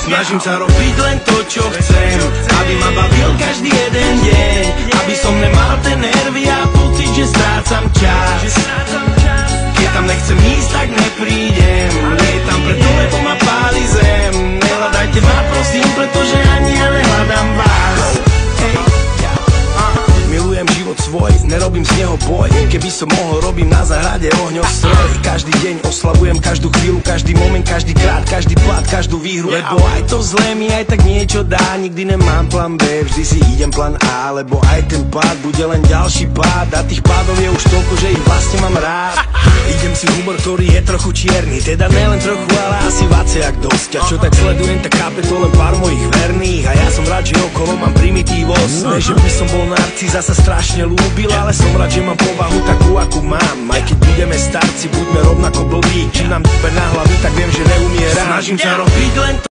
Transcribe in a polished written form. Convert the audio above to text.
Snažím sa robiť len to, čo chcem, aby ma bavil každý jeden deň, aby som nemal ten nervy a pocit, že strácam čas. Keď tam nechcem ísť, tak neprídem. Lietam preto, lebo ma páli zem. Nehľadajte ma prosím, pretože ani ja nehľadám vás. Milujem život svoj, nerobím z neho boj. Keby som mohol, robím na záhrade ohňostroj. Každý deň oslavujem každú chvíľu, každý moment, každý krát, každý plat, každú výhru. Lebo aj to zlé mi aj tak niečo dá. Nikdy nemám plán B, vždy si idem plán A. Lebo aj ten pád bude len ďalší pád. A tých pádov je už toľko, že ich vlastne mám rád. Idem si humor, ktorý je trochu čierny, teda nelen trochu, ale asi vaciak dosť. A čo tak sledujem, tak chápe to len pár mojich verných. A ja som rád, že okolo mám primitívosť. Ne, že by som bol narcis, sa strašne ľúbil, ale som rád, že mám povahu takú, akú mám. Aj keď budeme starci, buďme rovnako blbí. Čím nám na hlavy, tak viem, že neumieram. Snažím sa robiť len to,